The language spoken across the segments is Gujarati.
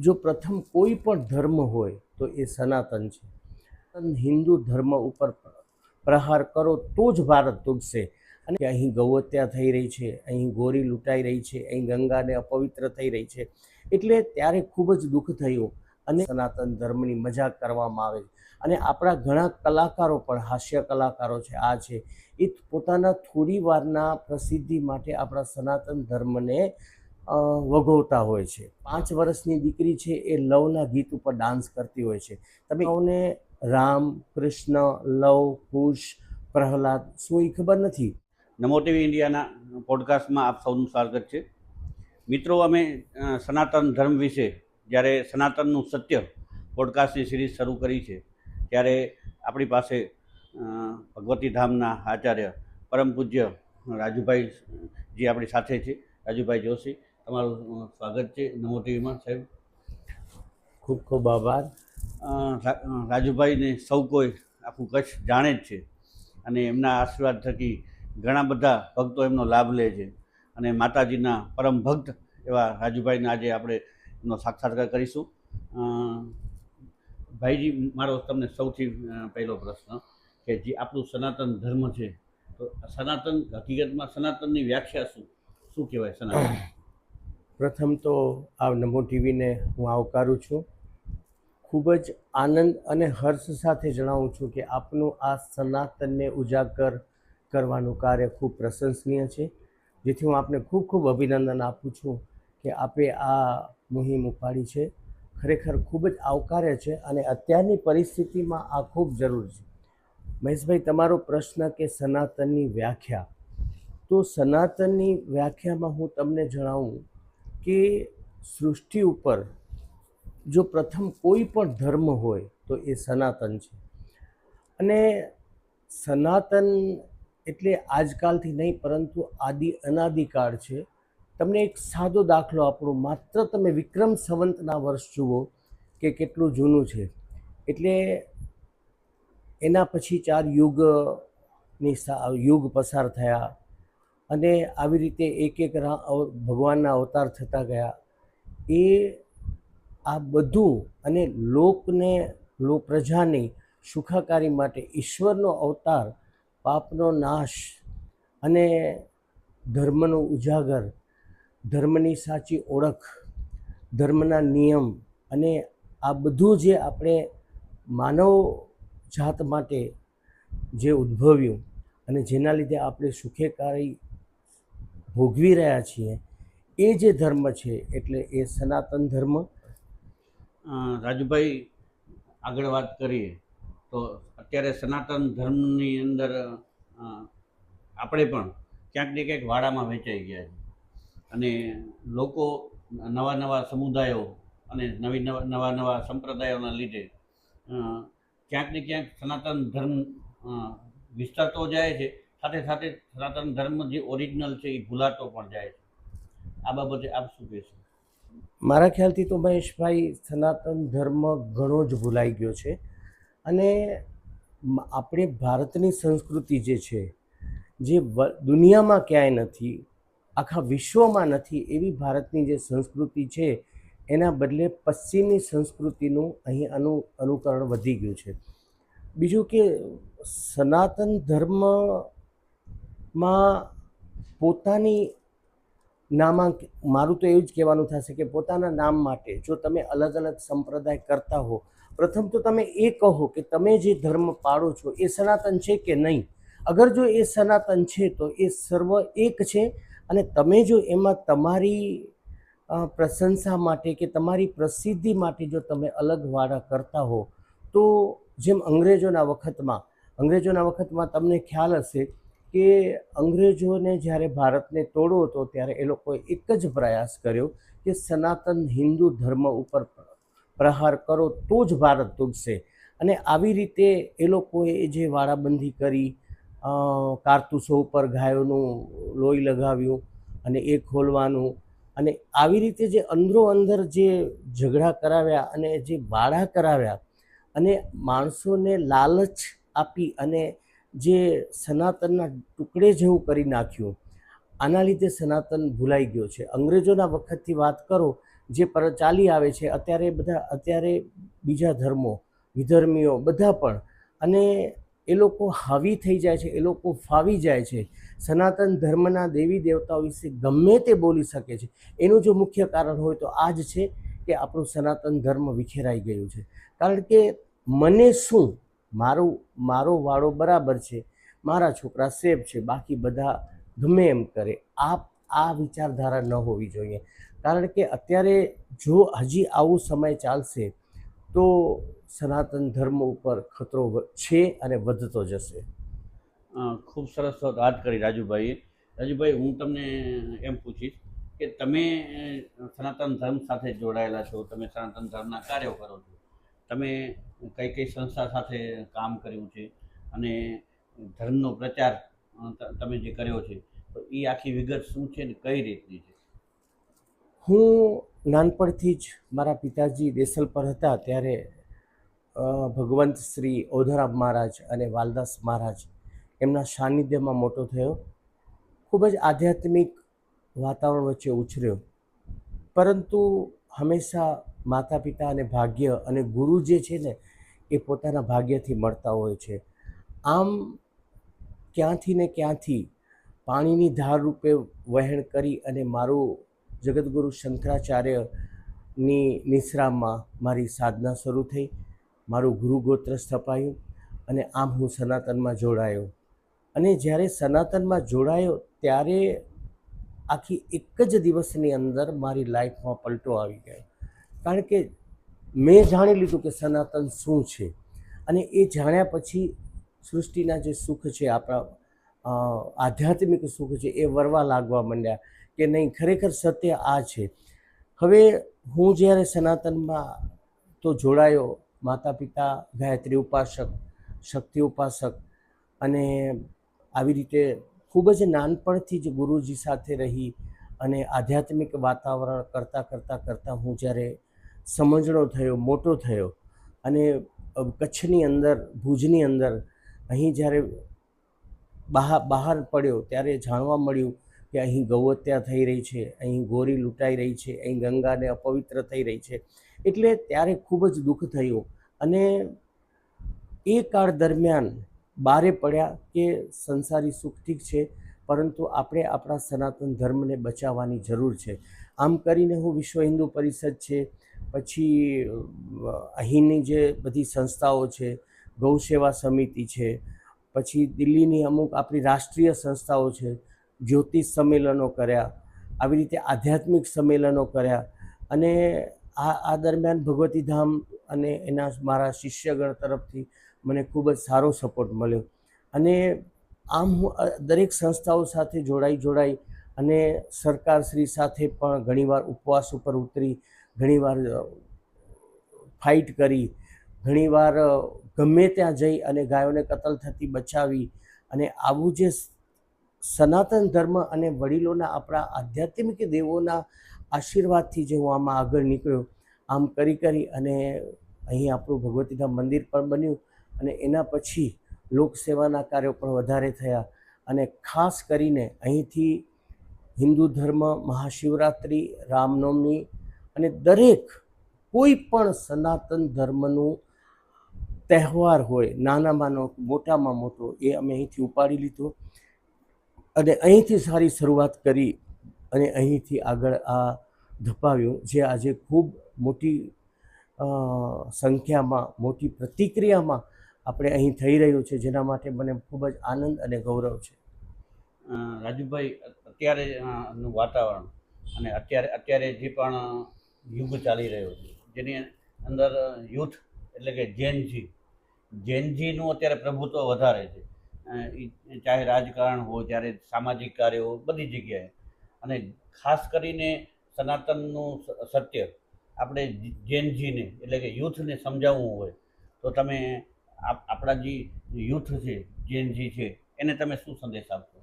જો પ્રથમ કોઈ પણ ધર્મ હોય તો એ સનાતન છે. હિન્દુ ધર્મ ઉપર પ્રહાર કરો તો જ ભારત તૂટશે. અને અહીં ગૌહત્યા થઈ રહી છે, અહીં ગોરી લૂંટાઈ રહી છે, અહીં ગંગાને અપવિત્ર થઈ રહી છે. એટલે ત્યારે ખૂબ જ દુઃખ થયું અને સનાતન ધર્મની મજાક કરવામાં આવે છે. અને આપણા ઘણા કલાકારો પણ હાસ્ય કલાકારો છે, આ છે એ પોતાના થોડી વારના પ્રસિદ્ધિ માટે આપણા સનાતન ધર્મને વગોવતા હોય છે. 5 વર્ષની દીકરી છે એ લવના ગીત ઉપર ડાન્સ કરતી હોય છે. તમે સૌને રામ, કૃષ્ણ, લવ, કુશ, પ્રહલાદ શું એ ખબર નથી. નમો ટીવી ઇન્ડિયાના પોડકાસ્ટમાં આપ સૌનું સ્વાગત છે. મિત્રો, અમે સનાતન ધર્મ વિશે જ્યારે સનાતનનું સત્ય પોડકાસ્ટની સિરીઝ શરૂ કરી છે ત્યારે આપણી પાસે ભગવતી ધામના આચાર્ય પરમ પૂજ્ય રાજુભાઈ જે આપણી સાથે છે, રાજુભાઈ જોશી, તમારું સ્વાગત છે નમો ટીવીમાં. સાહેબ, ખૂબ ખૂબ આભાર. રાજુભાઈને સૌ કોઈ આખું કચ્છ જાણે જ છે અને એમના આશીર્વાદ થકી ઘણા બધા ભક્તો એમનો લાભ લે છે. અને માતાજીના પરમ ભક્ત એવા રાજુભાઈને આજે આપણે એમનો સાક્ષાત્કાર કરીશું. ભાઈજી, મારો તમને સૌથી પહેલો પ્રશ્ન કે જે આપણું સનાતન ધર્મ છે, તો સનાતન હકીકતમાં સનાતનની વ્યાખ્યા શું કહેવાય સનાતન? પ્રથમ તો આ નમો ટીવીને હું આવકારું છું. ખૂબ જ આનંદ અને હર્ષ સાથે જણાવું છું કે આપનું આ સનાતનને ઉજાગર કરવાનું કાર્ય ખૂબ પ્રશંસનીય છે, જેથી હું આપને ખૂબ ખૂબ અભિનંદન આપું છું કે આપે આ મુહિમ ઉપાડી છે. ખરેખર ખૂબ જ આવકાર્ય છે અને અત્યારની પરિસ્થિતિમાં આ ખૂબ જરૂર છે. મહેશભાઈ, તમારો પ્રશ્ન કે સનાતનની વ્યાખ્યા, તો સનાતનની વ્યાખ્યામાં હું તમને જણાવું કે સૃષ્ટિ ઉપર જો પ્રથમ કોઈ પણ ધર્મ હોય તો એ સનાતન છે. અને સનાતન એટલે આજકાલથી નહીં, પરંતુ અનાદિકાળ છે. તમને એક સાદો દાખલો આપણો, માત્ર તમે વિક્રમ સંવંતના વર્ષ જુઓ કે કેટલું જૂનું છે. એટલે એના પછી 4 યુગ પસાર થયા અને આવી રીતે એક ભગવાનના અવતાર થતા ગયા. એ આ બધું અને પ્રજાની સુખાકારી માટે ઈશ્વરનો અવતાર, પાપનો નાશ અને ધર્મનો ઉજાગર, ધર્મની સાચી ઓળખ, ધર્મના નિયમ અને આ બધું જે આપણે માનવ જાત માટે જે ઉદ્ભવ્યું અને જેના લીધે આપણે સુખેકારી ભોગવી રહ્યા છીએ, એ જે ધર્મ છે એટલે એ સનાતન ધર્મ. રાજુભાઈ, આગળ વાત કરીએ તો અત્યારે સનાતન ધર્મની અંદર આપણે પણ ક્યાંક ને ક્યાંક વાડામાં વેચાઈ ગયા છે અને લોકો નવા સમુદાયો અને નવા સંપ્રદાયોના લીધે ક્યાંક ને ક્યાંક સનાતન ધર્મ વિસ્તરતો જાય છે, સાથે સાથે સનાતન ધર્મ જે ઓરિજિનલ છે એ ભૂલાતો પણ જાય છે. આ બાબતે આપ શું કહેશો? મારા ખ્યાલથી તો મહેશભાઈ, સનાતન ધર્મ ઘણો જ ભૂલાઈ ગયો છે. અને આપણે ભારતની સંસ્કૃતિ જે છે, જે દુનિયામાં ક્યાંય નથી, આખા વિશ્વમાં નથી, એવી ભારતની જે સંસ્કૃતિ છે એના બદલે પશ્ચિમની સંસ્કૃતિનું અહીં અનુકરણ વધી ગયું છે. બીજું કે સનાતન ધર્મમાં પોતાની મારું તો એવું જ કહેવાનું થશે કે પોતાના નામ માટે જો તમે અલગ અલગ સંપ્રદાય કરતા હો, પ્રથમ તો તમે એ કહો કે તમે જે ધર્મ પાળો છો એ સનાતન છે કે નહીં. અગર જો એ સનાતન છે તો એ સર્વ એક છે અને તમે જો એમાં તમારી પ્રશંસા માટે કે તમારી પ્રસિદ્ધિ માટે જો તમે અલગ વાડા કરતા હો, તો જેમ અંગ્રેજોના વખતમાં તમને ખ્યાલ હશે કે અંગ્રેજોને જ્યારે ભારતને તોડવો હતો ત્યારે એ લોકોએ એક જ પ્રયાસ કર્યો કે સનાતન હિન્દુ ધર્મ ઉપર પ્રહાર કરો તો જ ભારત તૂટશે. અને આવી રીતે એ લોકોએ જે વાડાબંધી કરી, કારતૂસો ઉપર ગાયોનું લોહી લગાવ્યું અને એ ખોલવાનું, અને આવી રીતે જે અંદર જે ઝઘડા કરાવ્યા અને જે વાડા કરાવ્યા અને માણસોને લાલચ આપી અને જે સનાતનના ટુકડે જેવું કરી નાખ્યું, આના લીધે સનાતન ભૂલાઈ ગયો છે. અંગ્રેજોના વખતથી વાત કરો, જે ચાલી આવે છે અત્યારે બીજા ધર્મો, વિધર્મીઓ બધા પણ, અને એ લોકો હાવી થઈ જાય છે, એ લોકો ફાવી જાય છે, સનાતન ધર્મના દેવી દેવતાઓ વિશે ગમે તે બોલી શકે છે. એનું જો મુખ્ય કારણ હોય તો આ જ છે કે આપણું સનાતન ધર્મ વિખેરાઈ ગયું છે. કારણ કે મને શું, મારો વાળો બરાબર છે, મારા છોકરા સેફ છે, બાકી બધા ગમે એમ કરે, આ વિચારધારા ન હોવી જોઈએ. કારણ કે અત્યારે જો હજી આવો સમય ચાલશે તો સનાતન ધર્મ ઉપર ખતરો છે અને વધતો જશે. ખૂબ સરસ વાત કરી રાજુભાઈએ. રાજુભાઈ, હું તમને એમ પૂછીશ કે તમે સનાતન ધર્મ સાથે જોડાયેલા છો, તમે સનાતન ધર્મના કાર્યો કરો છો, તમે કઈ કઈ સંસ્થા સાથે કામ કર્યું છે અને ધર્મનો પ્રચાર તમે જે કર્યો છે, તો એ આખી વિગત શું છે ને કઈ રીતની છે? હું નાનપણથી જ મારા પિતાજી દેસલ પર હતા ત્યારે ભગવંત શ્રી ઓધરામ મહારાજ અને વાલદાસ મહારાજ એમના સાનિધ્યમાં મોટો થયો. ખૂબ જ આધ્યાત્મિક વાતાવરણ વચ્ચે ઉછર્યો, પરંતુ હંમેશા માતા પિતા અને ભાગ્ય અને ગુરુ જે છે ને એ પોતાના ભાગ્યથી મળતા હોય છે. આમ ક્યાંથી ને ક્યાંથી પાણીની ધાર રૂપે વહેણ કરી અને મારું જગતગુરુ શંકરાચાર્યની નિશ્રામાં મારી સાધના શરૂ થઈ, મારું ગુરુગોત્ર સ્થપાયું અને આમ હું સનાતનમાં જોડાયો. અને જ્યારે સનાતનમાં જોડાયો ત્યારે આખી એક જ દિવસની અંદર મારી લાઈફમાં પલટો આવી ગયો. કારણ કે મેં જાણી લીધું કે સનાતન શું છે, અને એ જાણ્યા પછી સૃષ્ટિના જે સુખ છે, આપણા આધ્યાત્મિક સુખ છે, એ વરવા લાગવા માંડ્યા કે નહીં, ખરેખર સત્ય આ છે. હવે હું જ્યારે સનાતનમાં તો જોડાયો, માતા પિતા ગાયત્રી ઉપાસક, શક્તિ ઉપાસક, અને આવી રીતે ખૂબ જ નાનપણથી જ ગુરુજી સાથે રહી અને આધ્યાત્મિક વાતાવરણ કરતાં હું જ્યારે સમજણો થયો, મોટો થયો, અને કચ્છની અંદર, ભુજની અંદર અહીં જ્યારે બહાર પડ્યો ત્યારે જાણવા મળ્યું કે અહીં ગૌહત્યા થઈ રહી છે, અહીં ગોરી લૂંટાઈ રહી છે, અહીં ગંગાને અપવિત્ર થઈ રહી છે. એટલે ત્યારે ખૂબ જ દુઃખ થયું. અને એ કાળ દરમિયાન બારે પડ્યા કે સંસારી સુખ ઠીક છે, પરંતુ આપણે આપણા સનાતન ધર્મને બચાવવાની જરૂર છે. આમ કરીને હું વિશ્વ હિન્દુ પરિષદ છે, પછી અહીંની જે બધી સંસ્થાઓ છે, ગૌ સેવા સમિતિ છે, પછી દિલ્હીની અમુક આપણી રાષ્ટ્રીય સંસ્થાઓ છે, જ્યોતિષ સંમેલનો કર્યા, આવી રીતે આધ્યાત્મિક સંમેલનો કર્યા. અને આ દરમિયાન ભગવતી ધામ અને એના મારા શિષ્યગણ તરફથી મને ખૂબ જ સારો સપોર્ટ મળ્યો. અને આમ હું દરેક સંસ્થાઓ સાથે જોડાઈ અને સરકારશ્રી સાથે પણ ઘણીવાર ઉપવાસ ઉપર ઉતરી, ઘણીવાર ફાઇટ કરી, ઘણીવાર ગમે ત્યાં જઈ અને ગાયોને કતલ થતી બચાવી. અને આવું જે સનાતન ધર્મ અને વડીલોના, આપણા આધ્યાત્મિક દેવોના આશીર્વાદથી જે હું આમાં આગળ નીકળ્યો, આમ કરી અને અહીં આપણું ભગવતીધામ મંદિર પણ બન્યું. અને એના પછી લોકસેવાના કાર્યો પણ વધારે થયા. અને ખાસ કરીને અહીંથી હિન્દુ ધર્મ, મહાશિવરાત્રિ, રામનવમી અને દરેક કોઈ પણ સનાતન ધર્મનું તહેવાર હોય, નાનામાં મોટામાં મોટો, એ અમે અહીંથી ઉપાડી લીધો અને અહીંથી સારી શરૂઆત કરી અને અહીંથી આગળ આ ધપાવ્યું, જે આજે ખૂબ મોટી સંખ્યામાં, મોટી પ્રતિક્રિયામાં આપણે અહીં થઈ રહ્યું છે, જેના માટે મને ખૂબ જ આનંદ અને ગૌરવ છે. રાજુભાઈ, અત્યારે નું વાતાવરણ અને અત્યારે જે પણ યુગ ચાલી રહ્યો છે, જેની અંદર યુથ એટલે કે જેનજીનું અત્યારે પ્રભુત્વ વધારે છે. ચાહે રાજકારણ હોય, ત્યારે સામાજિક કાર્યો, બધી જગ્યાએ. અને ખાસ કરીને સનાતનનું સત્ય આપણે જેનજીને એટલે કે યુથને સમજાવવું હોય તો તમે આપણા જે યુથ છે, જેનજી છે, એને તમે શું સંદેશ આપશો?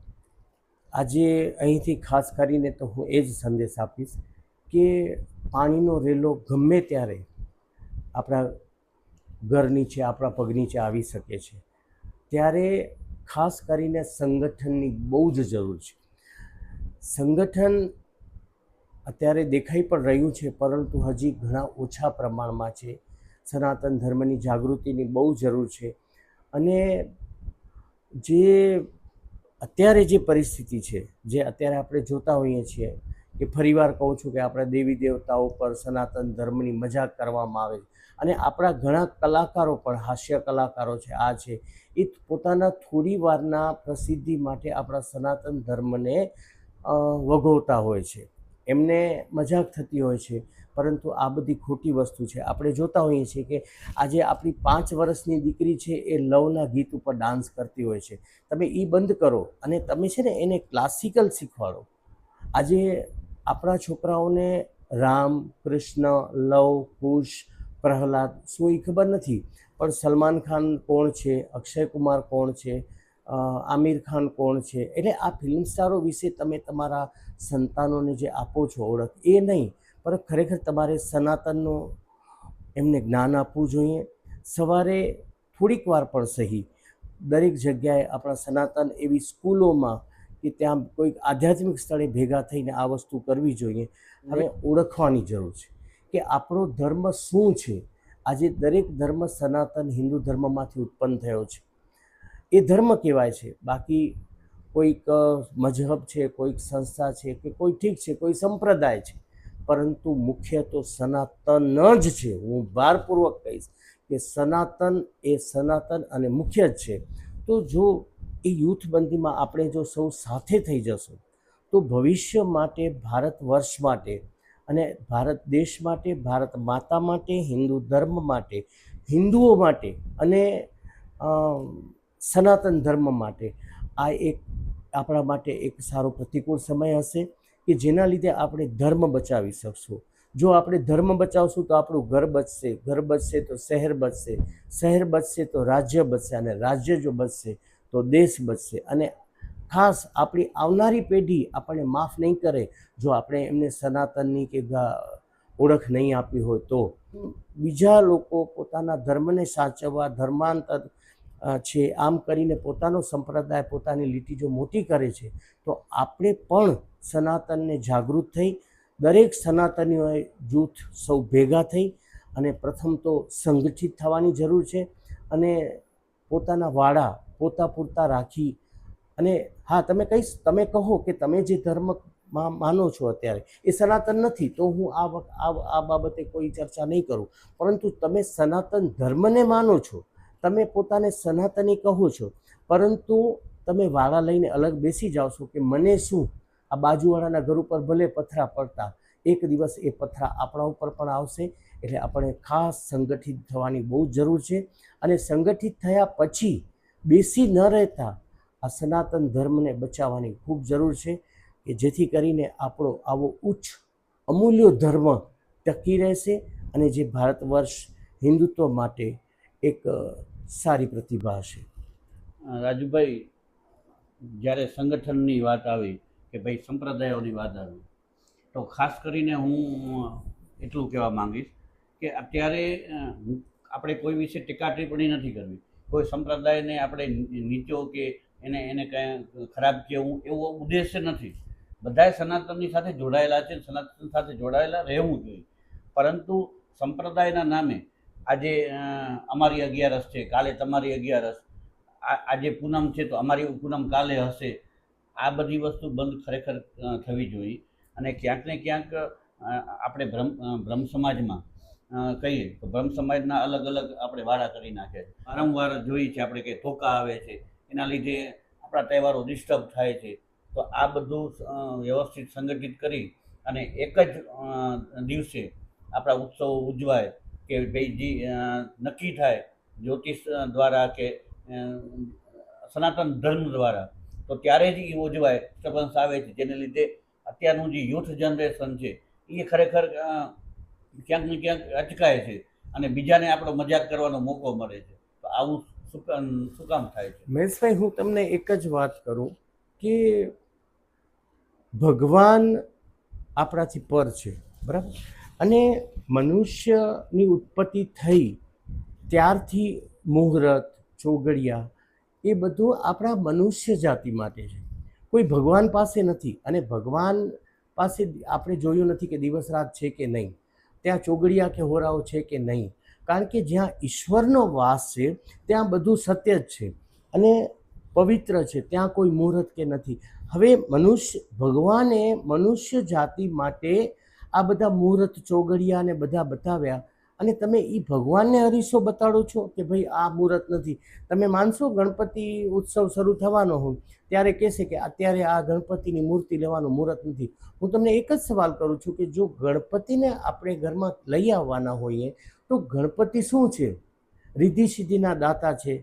આજે અહીંથી ખાસ કરીને તો હું એ જ સંદેશ આપીશ કે પાણીનો રેલો ગમે ત્યારે આપણા ઘર નીચે, આપણા પગ નીચે આવી શકે છે. ત્યારે ખાસ કરીને સંગઠનની બહુ જ જરૂર છે. સંગઠન અત્યારે દેખાઈ પણ રહ્યું છે, પરંતુ હજી ઘણા ઓછા પ્રમાણમાં છે. સનાતન ધર્મની જાગૃતિની બહુ જરૂર છે. અને જે અત્યારે જે પરિસ્થિતિ છે, જે અત્યારે આપણે જોતા હોઈએ છીએ કે ફરીવાર કહું છું કે આપણા દેવી દેવતાઓ પર સનાતન ધર્મની મજાક કરવામાં આવે છે. અને આપણા ઘણા કલાકારો પણ, હાસ્ય કલાકારો છે, આ છે, એ પોતાના થોડી વારના પ્રસિદ્ધિ માટે આપણા સનાતન ધર્મને વગોવતા હોય છે. એમને મજાક થતી હોય છે, પરંતુ આ બધી ખોટી વસ્તુ છે. આપણે જોતા હોઈએ છીએ કે આજે આપણી 5 વર્ષની દીકરી છે એ લવના ગીત ઉપર ડાન્સ કરતી હોય છે. તમે એ બંધ કરો અને તમે છે ને એને ક્લાસિકલ શીખવાડો. આજે આપણા છોકરાઓને રામ, કૃષ્ણ, લવ, કુશ, પ્રહલાદ શું એ ખબર નથી, પણ સલમાન ખાન કોણ છે, અક્ષય કુમાર કોણ છે, આમિર ખાન કોણ છે. એટલે આ ફિલ્મ સ્ટારો વિશે તમે તમારા સંતાનોને જે આપો છો ઓળખ, એ નહીં, પણ ખરેખર તમારે સનાતનનું એમને જ્ઞાન આપવું જોઈએ. સવારે થોડીક વાર પણ સહી દરેક જગ્યાએ આપણા સનાતન એવી સ્કૂલોમાં કે ત્યાં કોઈક આધ્યાત્મિક સ્થળે ભેગા થઈને આ વસ્તુ કરવી જોઈએ. હવે ઓળખવાની જરૂર છે કે આપણો ધર્મ શું છે. આજે દરેક ધર્મ સનાતન હિન્દુ ધર્મમાંથી ઉત્પન્ન થયો છે, એ ધર્મ કહેવાય છે. બાકી કોઈક મજહબ છે, કોઈક સંસ્થા છે, કે કોઈ ઠીક છે, કોઈ સંપ્રદાય છે, પરંતુ મુખ્ય તો સનાતન જ છે. હું ભારપૂર્વક કહીશ કે સનાતન એ સનાતન અને મુખ્ય જ છે. તો જો એ યુથબંધીમાં આપણે જો સૌ સાથે થઈ જશું તો ભવિષ્ય માટે, ભારત વર્ષ માટે અને ભારત દેશ માટે, ભારત માતા માટે, હિન્દુ ધર્મ માટે, હિન્દુઓ માટે અને સનાતન ધર્મ માટે આ એક આપણા માટે એક સારો પ્રતિકૂળ સમય હશે કે જેના લીધે આપણે ધર્મ બચાવી શકશું. જો આપણે ધર્મ બચાવશું તો આપણું ઘર બચશે, ઘર બચશે તો શહેર બચશે, શહેર બચશે તો રાજ્ય બચશે, અને રાજ્ય જો બચશે તો દેશ બચશે. અને ખાસ આપણી આવનારી પેઢી આપણને માફ નહીં કરે જો આપણે એમને સનાતનની કે ઓળખ નહીં આપી હોય તો. બીજા લોકો પોતાના ધર્મને સાચવવા, ધર્માંતર છે આમ કરીને પોતાનો સંપ્રદાય, પોતાની લીટી જો મોટી કરે છે, તો આપણે પણ સનાતનને જાગૃત થઈ દરેક સનાતનીઓએ જૂથ સૌ ભેગા થઈ અને પ્રથમ તો સંગઠિત થવાની જરૂર છે. અને પોતાના વાડા પોતા પૂરતા રાખી અને હા, તમે કહો કે તમે જે ધર્મમાં માનો છો અત્યારે એ સનાતન નથી, તો હું આ બાબતે કોઈ ચર્ચા નહીં કરું. પરંતુ તમે સનાતન ધર્મને માનો છો, તમે પોતાને સનાતની કહો છો, પરંતુ તમે વાળા લઈને અલગ બેસી જાઓ છો કે મને શું, આ બાજુવાળાના ઘર ઉપર ભલે પથરા પડતા, એક દિવસ એ પથરા આપણા ઉપર પણ આવશે. એટલે આપણે ખાસ સંગઠિત થવાની બહુ જરૂર છે. અને સંગઠિત થયા પછી બેસી ન રહેતા આ સનાતન ધર્મને બચાવવાની ખૂબ જરૂર છે કે જેથી કરીને આપણો આવો ઉચ્ચ અમૂલ્ય ધર્મ ટકી રહેશે અને જે ભારત વર્ષ હિન્દુત્વ માટે એક સારી પ્રતિભા હશે. રાજુભાઈ, જ્યારે સંગઠનની વાત આવી કે ભાઈ સંપ્રદાયોની વાત આવી, તો ખાસ કરીને હું એટલું કહેવા માંગીશ કે અત્યારે આપણે કોઈ વિશે ટીકા ટિપ્પણી નથી કરવી. કોઈ સંપ્રદાયને આપણે નીચો કે એને કાંઈ ખરાબ કહેવું એવો ઉદ્દેશ્ય નથી. બધાએ સનાતનની સાથે જોડાયેલા છે, સનાતન સાથે જોડાયેલા રહેવું જોઈએ. પરંતુ સંપ્રદાયના નામે આજે અમારી 11 છે, કાલે તમારી 11, આજે પૂનમ છે તો અમારી પૂનમ કાલે હશે, આ બધી વસ્તુ બંધ ખરેખર થવી જોઈએ. અને ક્યાંક ને ક્યાંક આપણે બ્રહ્મ સમાજમાં કહીએ તો બ્રહ્મ સમાજના અલગ અલગ આપણે વાડા કરી નાખે છે. વારંવાર જોઈએ છે આપણે કે ધોકા આવે છે, એના લીધે આપણા તહેવારો ડિસ્ટર્બ થાય છે. તો આ બધું વ્યવસ્થિત સંગઠિત કરી અને એક જ દિવસે આપણા ઉત્સવો ઉજવાય કે ભાઈ જે નક્કી થાય જ્યોતિષ દ્વારા કે સનાતન ધર્મ દ્વારા, તો ત્યારે જ એ ઉજવાય ડિસ્ટર્બન્સ આવે છે. જેને લીધે અત્યારનું જે યુથ જનરેશન છે એ ખરેખર ક્યાંક ને ક્યાંક અચકાય છે અને બીજાને આપણો મજાક કરવાનો મોકો મળે છે. તો આવું શું કામ થાય છે? મહેશભાઈ, હું તમને એક જ વાત કરું કે ભગવાન આપણાથી પર છે, બરાબર? અને મનુષ્યની ઉત્પત્તિ થઈ ત્યારથી મુહૂર્ત, ચોઘડિયા એ બધું આપણા મનુષ્ય જાતિ માટે છે, કોઈ ભગવાન પાસે નથી. અને ભગવાન પાસે આપણે જોયું નથી કે દિવસ રાત છે કે નહીં, ત્યાં ચોગડિયા કે હોરાઓ છે કે નહીં. કારણ કે જ્યાં ઈશ્વરનો વાસ છે ત્યાં બધું સત્ય જ છે અને પવિત્ર છે, ત્યાં કોઈ મુહૂર્ત કે નથી. હવે ભગવાને મનુષ્ય જાતિ માટે આ બધા મુહૂર્ત ચોગડિયા ને બધા બતાવ્યા અને તમે એ ભગવાનને અરીસો બતાડો છો કે ભાઈ આ મુહૂર્ત નથી. તમે માનશો ગણપતિ ઉત્સવ શરૂ થવાનો હોય ત્યારે કહેશે કે અત્યારે આ ગણપતિની મૂર્તિ લેવાનું મુહૂર્ત નથી. હું તમને એક જ સવાલ કરું છું કે જો ગણપતિને આપણે ઘરમાં લઈ આવવાના હોઈએ તો ગણપતિ શું છે? રિદ્ધિ સિદ્ધિના દાતા છે,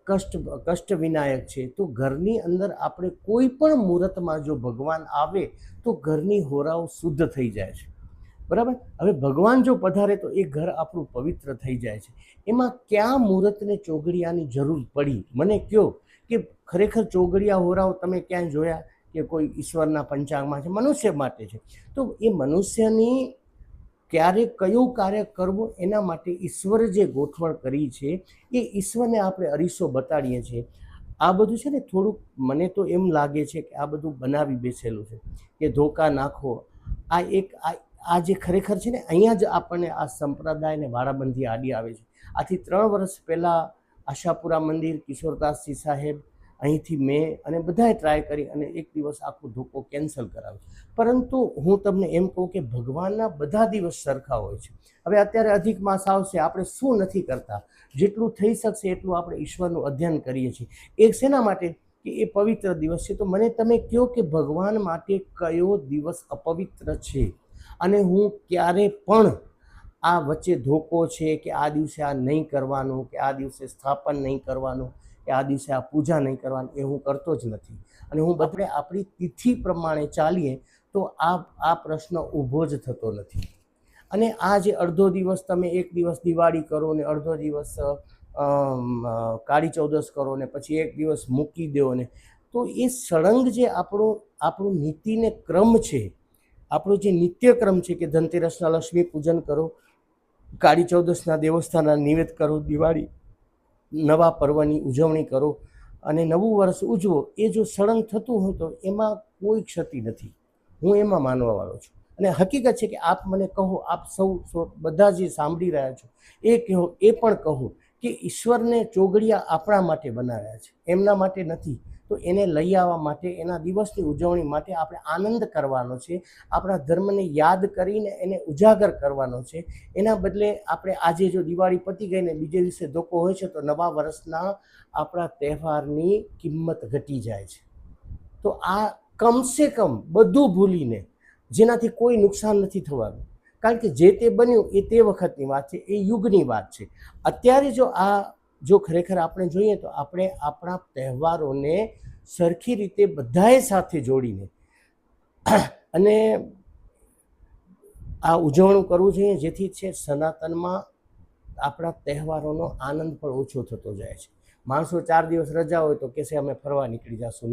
કષ્ટ વિનાયક છે. તો ઘરની અંદર આપણે કોઈ પણ મુહૂર્તમાં જો ભગવાન આવે તો ઘરની હોરાઓ શુદ્ધ થઈ જાય છે, બરાબર. હવે ભગવાન જો પધારે તો એ ઘર આપણું પવિત્ર થઈ જાય છે. એમાં ક્યાં મુહૂર્તને ચોગડિયાની જરૂર પડી? મને કહો કે ખરેખર ચોગડિયા હોરાઓ તમે ક્યાંય જોયા કે કોઈ ઈશ્વરના પંચાંગમાં છે? મનુષ્ય માટે છે. તો એ મનુષ્યની ક્યારે કયું કાર્ય કરવું એના માટે ઈશ્વરે જે ગોઠવણ કરી છે એ ઈશ્વરને આપણે અરીસો બતાડીએ છીએ. આ બધું છે ને થોડુંક મને તો એમ લાગે છે કે આ બધું બનાવી બેસેલું છે કે ધોકા નાખો. આ જે ખરેખર છે ને અહીંયા જ આપણને આ સંપ્રદાયને વાડાબંધી આડી આવે છે. આથી 3 વર્ષ પહેલાં આશાપુરા મંદિર, કિશોરદાસજી સાહેબ, અહીંથી મેં અને બધાએ ટ્રાય કરી અને એક દિવસ આખો ધોકો કેન્સલ કરાવ્યો. પરંતુ હું તમને એમ કહું કે ભગવાનના બધા દિવસ સરખા હોય છે. હવે અત્યારે અધિક માસ આવશે, આપણે શું નથી કરતા? જેટલું થઈ શકશે એટલું આપણે ઈશ્વરનું અધ્યયન કરીએ છીએ. એ શેના માટે? કે એ પવિત્ર દિવસ છે. તો મને તમે કહો કે ભગવાન માટે કયો દિવસ અપવિત્ર છે? અને હું ક્યારે પણ આ વચ્ચે ધોકો છે કે આ દિવસે આ નહીં કરવાનું, કે આ દિવસે સ્થાપન નહીં કરવાનું, કે આ દિવસે આ પૂજા નહીં કરવાની, એ હું કરતો જ નથી. અને હું આપણે આપણી તિથિ પ્રમાણે ચાલીએ તો આ પ્રશ્ન ઊભો જ થતો નથી. અને આ જે અડધો દિવસ તમે એક દિવસ દિવાળી કરો ને અડધો દિવસ કાળી ચૌદસ કરો ને પછી એક દિવસ મૂકી દો ને, તો એ સળંગ જે આપણું નીતિને ક્રમ છે, આપણો જે નિત્યક્રમ છે કે ધનતેરસના લક્ષ્મી પૂજન કરો, કાળી ચૌદસના દેવસ્થાનના નિવેદ કરો, દિવાળી નવા પર્વની ઉજવણી કરો અને નવું વર્ષ ઉજવો, એ જો સળંગ થતું હોય તો એમાં કોઈ ક્ષતિ નથી. હું એમાં માનવાવાળો છું. અને હકીકત છે કે આપ મને કહો, આપ સૌ બધા જે સાંભળી રહ્યા છો એ કહો, એ પણ કહો કે ઈશ્વરને ચોગડિયા આપણા માટે બનાવ્યા છે, એમના માટે નથી. તો એને લઈ આવવા માટે, એના દિવસની ઉજવણી માટે આપણે આનંદ કરવાનો છે, આપણા ધર્મને યાદ કરીને એને ઉજાગર કરવાનો છે. એના બદલે આપણે આજે જો દિવાળી પતી ગઈને બીજે દિવસે ધોકો હોય છે તો નવા વર્ષના આપણા તહેવારની કિંમત ઘટી જાય છે. તો આ કમસે કમ બધું ભૂલીને, જેનાથી કોઈ નુકસાન નથી થવાનું, કારણ કે જે તે બન્યું એ તે વખતની વાત છે, એ યુગની વાત છે. અત્યારે જો ખરેખર આપણે જોઈએ તો આપણે આપણા તહેવારોને સરખી રીતે બધાએ સાથે જોડીને અને આ ઉજવણું કરવું જોઈએ, જેથી છે સનાતનમાં આપણા તહેવારોનો આનંદ પણ ઓછો થતો જાય છે. માણસો 4 દિવસ રજા હોય તો કહેશે અમે ફરવા નીકળી જશું.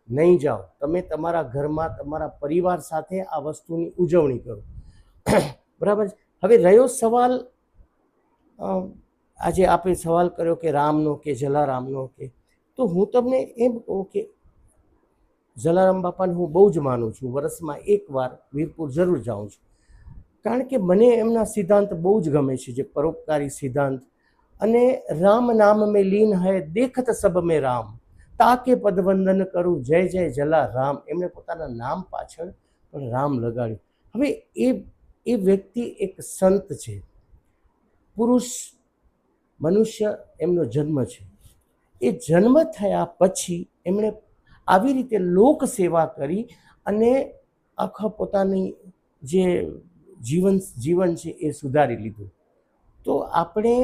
નહીં જાઓ. તમે તમારા ઘરમાં તમારા પરિવાર સાથે આ વસ્તુની ઉજવણી કરો, બરાબર. હવે રહ્યો સવાલ, આજે આપણે સવાલ કર્યો કે રામનો કે જલારામનો, કે તો હું તમને એમ કહું કે જલારામ બાપાને હું બહુ જ માનું છું. વર્ષમાં એકવાર વીરપુર જરૂર જાઉં છું, કારણ કે મને એમના સિદ્ધાંત બહુ જ ગમે છે, જે પરોપકારી સિદ્ધાંત. અને રામ નામ મેં લીન હૈ દેખત સબ મેં રામ, તાકે પદવંદન કરું જય જય જલારામ. એમણે પોતાના નામ પાછળ પણ રામ લગાડ્યું. હવે એ વ્યક્તિ એક સંત છે, પુરુષ મનુષ્ય એમનો જન્મ છે. એ જન્મ થયા પછી એમણે આવી રીતે લોક સેવા કરી અને આખા પોતાની જે જીવન છે એ સુધારી લીધું. તો આપણે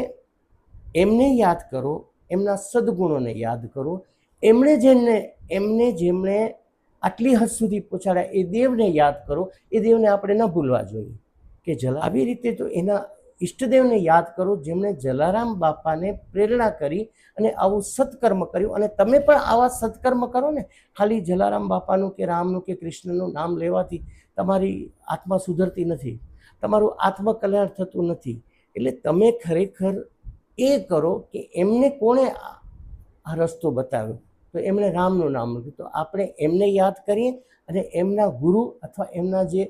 એમને યાદ કરો, એમના સદગુણોને યાદ કરો. એમને જેમણે આટલી હદ સુધી પહોંચાડ્યા એ દેવને યાદ કરો. એ દેવને આપણે ન ભૂલવા જોઈએ કે આવી રીતે તો એના ઈષ્ટદેવને યાદ કરો, જેમણે જલારામ બાપાને પ્રેરણા કરી અને આવું સત્કર્મ કર્યું. અને તમે પણ આવા સત્કર્મ કરો ને. ખાલી જલારામ બાપાનું કે રામનું કે કૃષ્ણનું નામ લેવાથી તમારી આત્મા સુધરતી નથી, તમારું આત્મકલ્યાણ થતું નથી. એટલે તમે ખરેખર એ કરો કે એમને કોણે આ રસ્તો બતાવ્યો, તો એમણે રામનું નામ લીધું. તો આપણે એમને યાદ કરીએ અને એમના ગુરુ અથવા એમના જે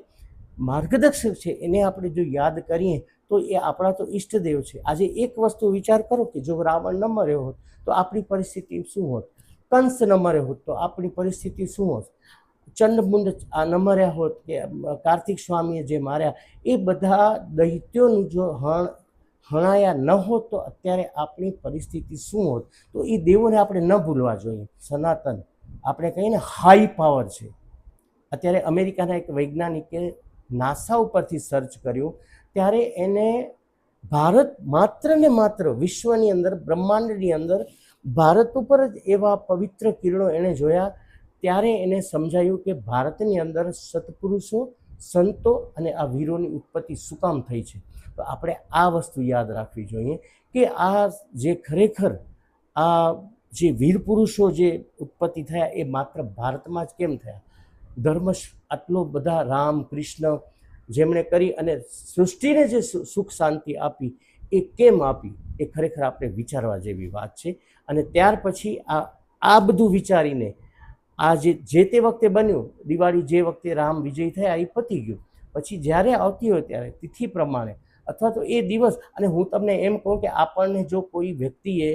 માર્ગદર્શક છે એને આપણે જો યાદ કરીએ તો એ આપણા તો ઈષ્ટદેવ છે. આજે એક વસ્તુ વિચાર કરો કે જો રાવણ ન મર્યો હોત તો આપણી પરિસ્થિતિ શું હોત, કંસ ન મર્યો હોત તો આપણી પરિસ્થિતિ શું હોત, ચંડમુંડ આ ન મર્યા હોત કે કાર્તિક સ્વામીએ જે માર્યા એ બધા દૈત્યોનું જો હણાયા ન હોત તો અત્યારે આપણી પરિસ્થિતિ શું હોત. તો એ દેવોને આપણે ન ભૂલવા જોઈએ. સનાતન આપણે કહીએ ને હાઈ પાવર છે. અત્યારે અમેરિકાના એક વૈજ્ઞાનિકે નાસા ઉપરથી સર્ચ કર્યું ત્યારે એને ભારત માત્ર ને માત્ર વિશ્વની અંદર બ્રહ્માંડની અંદર ભારત ઉપર જ એવા પવિત્ર કિરણો એણે જોયા. ત્યારે એને સમજાયું કે ભારતની અંદર સત્પુરુષો, સંતો અને આ વીરોની ઉત્પત્તિ શું કામ થઈ છે. તો આપણે આ વસ્તુ યાદ રાખવી જોઈએ કે આ જે ખરેખર આ જે વીર પુરુષો જે ઉત્પત્તિ થયા એ માત્ર ભારતમાં જ કેમ થયા. ધર્મ આટલો બધા રામ કૃષ્ણ જેમણે કરી અને સૃષ્ટિને જે સુખ શાંતિ આપી એ કેમ આપી એ ખરેખર આપણે વિચારવા જેવી વાત છે. અને ત્યાર પછી આ બધું વિચારીને આ જે તે વખતે બન્યું, દિવાળી જે વખતે રામ વિજય થયા એ પતી ગયું. પછી જ્યારે આવતી હોય ત્યારે તિથિ પ્રમાણે અથવા તો એ દિવસ, અને હું તમને એમ કહું કે આપણને જો કોઈ વ્યક્તિએ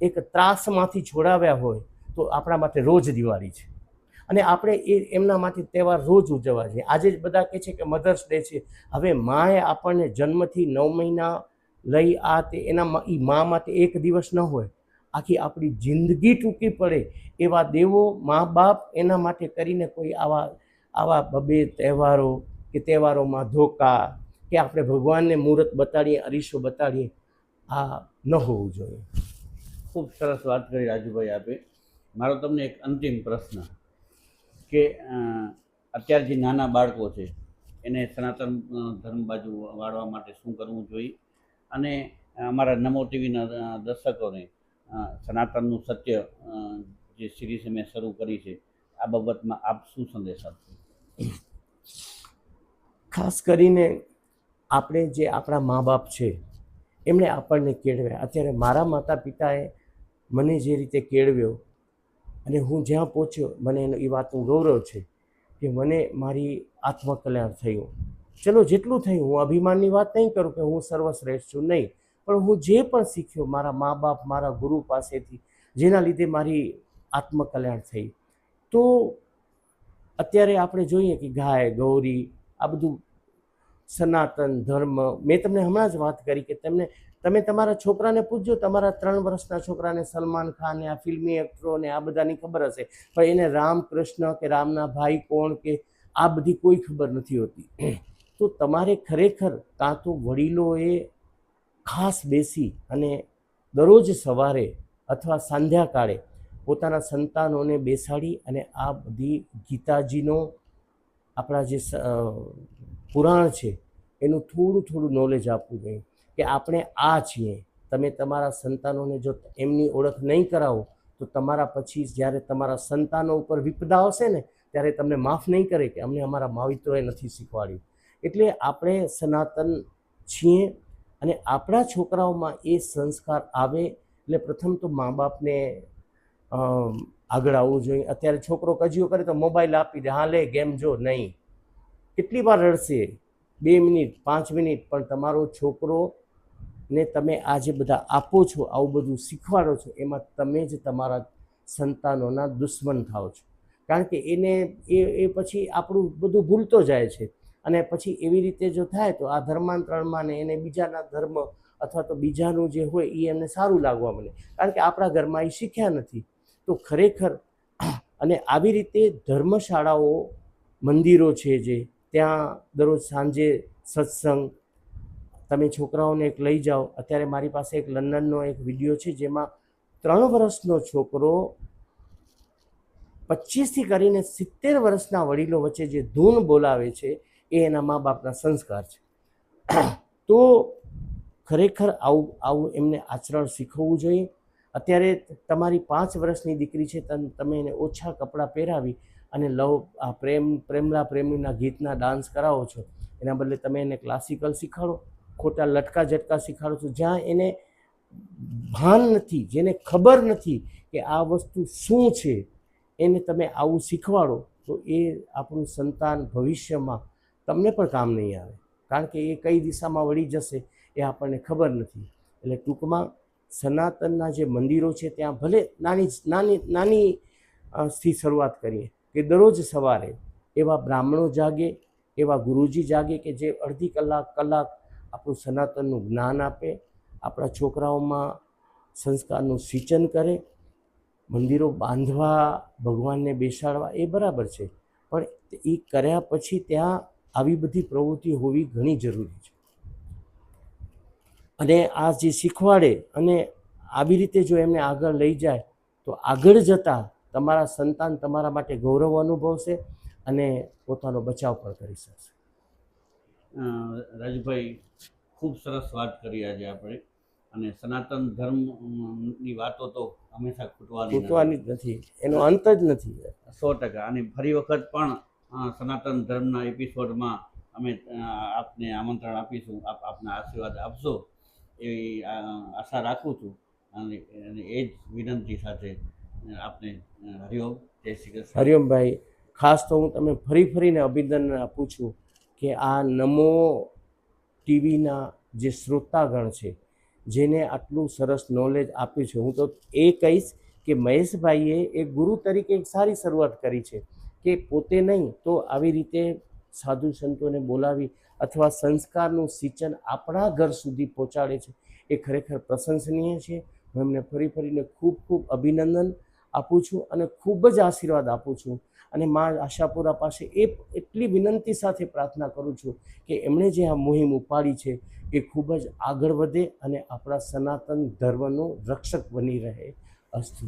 એક ત્રાસમાંથી છોડાવ્યા હોય તો આપણા માટે રોજ દિવાળી છે અને આપણે એમના માટે તહેવાર રોજ ઉજવવા છે. આજે જ બધા કહે છે કે મધર્સ ડે છે. હવે માએ આપણને જન્મથી 9 મહિના લઈ આ તે એના એ મા માટે એક દિવસ ન હોય, આખી આપણી જિંદગી ટૂંકી પડે એવા દેવો મા બાપ એના માટે કરીને કોઈ આવા બબે તહેવારો કે તહેવારોમાં ધોકા કે આપણે ભગવાનને મુહૂર્ત બતાડીએ, અરીસો બતાડીએ, આ ન હોવું જોઈએ. ખૂબ સરસ વાત કરી રાજુભાઈ આપે. મારો તમને એક અંતિમ પ્રશ્ન કે અત્યારે જે નાના બાળકો છે એને સનાતન ધર્મ બાજુ વાળવા માટે શું કરવું જોઈએ, અને અમારા નમો ટીવીના દર્શકોને સનાતનનું સત્ય જે સિરીઝ મેં શરૂ કરી છે આ બાબતમાં આપ શું સંદેશ આપશો? ખાસ કરીને આપણે જે આપણા મા બાપ છે એમણે આપણને કેળવ્યા. અત્યારે મારા માતા પિતાએ મને જે રીતે કેળવ્યો અને હું જ્યાં પહોંચ્યો મને એ વાતનું ગૌરવ છે કે મને મારી આત્મકલ્યાણ થયું. ચલો જેટલું થયું, હું અભિમાનની વાત નહીં કરું કે હું સર્વશ્રેષ્ઠ છું, નહીં, પણ હું જે પણ શીખ્યો મારા મા બાપ, મારા ગુરુ પાસેથી, જેના લીધે મારી આત્મકલ્યાણ થઈ. તો અત્યારે આપણે જોઈએ કે ગાય ગૌરી આ બધું સનાતન ધર્મ, મેં તમને હમણાં જ વાત કરી કે તમે તમારા છોકરાને પૂછજો, તમારા 3 વર્ષના છોકરાને સલમાન ખાન આ ફિલ્મી એક્ટરોને આ બધાની ખબર હશે, પણ એને રામ કૃષ્ણ કે રામના ભાઈ કોણ કે આ બધી કોઈ ખબર નથી હોતી. તો તમારે ખરેખર કાં તો વડીલોએ ખાસ બેસી અને દરરોજ સવારે અથવા સાંધ્યાકાળે પોતાના સંતાનોને બેસાડી અને આ બધી ગીતાજીનો આપણા જે પુરાણ છે એનું થોડું નોલેજ આપવું જોઈએ કે આપણે આ છીએ. તમે તમારા સંતાનોને જો એમની ઓળખ નહીં કરાવો તો તમારા પછી જ્યારે તમારા સંતાનો ઉપર વિપદા આવશે ને ત્યારે તમને માફ નહીં કરે કે અમને અમારા માવિત્રોએ નથી શીખવાડ્યું. એટલે આપણે સનાતન છીએ અને આપણા છોકરાઓમાં એ સંસ્કાર આવે એટલે પ્રથમ તો મા બાપને આગળ આવવું જોઈએ. અત્યારે છોકરો કજિયો કરે તો મોબાઈલ આપી દે, હા લે ગેમ જો, નહીં. કેટલી વાર રડશે? 2 મિનિટ 5 મિનિટ, પણ તમારો છોકરોને તમે આ જે બધા આપો છો, આવું બધું શીખવાડો છો, એમાં તમે જ તમારા સંતાનોના દુશ્મન થાઓ છો. કારણ કે એ પછી આપણું બધું ભૂલતો જાય છે અને પછી એવી રીતે જો થાય તો આ ધર્માંતરણમાં ને એને બીજાના ધર્મ અથવા તો બીજાનું જે હોય એ એમને સારું લાગવા મળે, કારણ કે આપણા ઘરમાં એ શીખ્યા નથી. તો ખરેખર અને આવી રીતે ધર્મશાળાઓ, મંદિરો છે જે ત્યાં દરરોજ સાંજે સત્સંગ, તમે છોકરાઓને એક લઈ જાઓ. અત્યારે મારી પાસે એક લંડનનો એક વિડીયો છે જેમાં 3 વર્ષનો છોકરો 25થી કરીને 70 વર્ષના વડીલો વચ્ચે જે ધૂન બોલાવે છે એ એના મા બાપના સંસ્કાર છે. તો ખરેખર આવું એમને આચરણ શીખવવું જોઈએ. અત્યારે તમારી 5 વર્ષની દીકરી છે, તમે એને ઓછા કપડાં પહેરાવી અને પ્રેમલા પ્રેમીના ગીતના ડાન્સ કરાવો છો, એના બદલે તમે એને ક્લાસિકલ શીખવાડો, ખોટા લટકા ઝટકા શીખવાડો છો. જ્યાં એને ભાન નથી, જેને ખબર નથી કે આ વસ્તુ શું છે, એને તમે આવું શીખવાડો તો એ આપણું સંતાન ભવિષ્યમાં તમને પણ કામ નહીં આવે, કારણ કે એ કઈ દિશામાં વળી જશે એ આપણને ખબર નથી. એટલે ટૂંકમાં સનાતનના જે મંદિરો છે ત્યાં ભલે નાની થી શરૂઆત કરીએ કે દરરોજ સવારે એવા બ્રાહ્મણો જાગે, એવા ગુરુજી જાગે કે જે અડધી કલાક આપણું સનાતનનું જ્ઞાન આપે, આપણા છોકરાઓમાં સંસ્કારનું સિંચન કરે. મંદિરો બાંધવા, ભગવાનને બેસાડવા એ બરાબર છે, પણ એ કર્યા પછી ત્યાં આવી બધી પ્રવૃત્તિ હોવી ઘણી જરૂરી છે. અને આ જે શીખવાડે અને આવી રીતે જો એમને આગળ લઈ જાય તો આગળ જતાં તમારા સંતાન તમારા માટે ગૌરવ અનુભવશે અને પોતાનો બચાવ પણ કરી શકશે. રાજુભાઈ, ખૂબ સરસ વાત કરી આજે આપણે. અને સનાતન ધર્મની વાતો તો હંમેશા ખૂટવાની જ નથી, એનો અંત જ નથી. 100%. અને ફરી વખત પણ સનાતન ધર્મના એપિસોડમાં અમે આપને આમંત્રણ આપીશું, આપના આશીર્વાદ આપશો એવી આશા રાખું છું. અને એ જ વિનંતી સાથે આપને હરિઓમ, જય શ્રી કૃષ્ણ. હરિઓમભાઈ, ખાસ તો હું તમે ફરીને અભિનંદન આપું છું કે આ નમો ટીવીના જે શ્રોતાગણ છે જેને આટલું સરસ નોલેજ આપ્યું છે. હું તો એ કહીશ કે મહેશભાઈએ એક ગુરુ તરીકે એક સારી શરૂઆત કરી છે કે પોતે નહીં તો આવી રીતે સાધુ સંતોને બોલાવી અથવા સંસ્કારનું સિંચન આપણા ઘર સુધી પહોંચાડે છે. એ ખરેખર પ્રશંસનીય છે. હું એમને ફરીને ખૂબ અભિનંદન આપું છું અને ખૂબ જ આશીર્વાદ આપું છું. અને મા આશાપુરા પાસે એટલી વિનંતી સાથે પ્રાર્થના કરું છું કે એમણે જે આ મુહિમ ઉપાડી છે એ ખૂબ જ આગળ વધે અને આપણા સનાતન ધર્મનો રક્ષક બની રહે. અસ્તુ.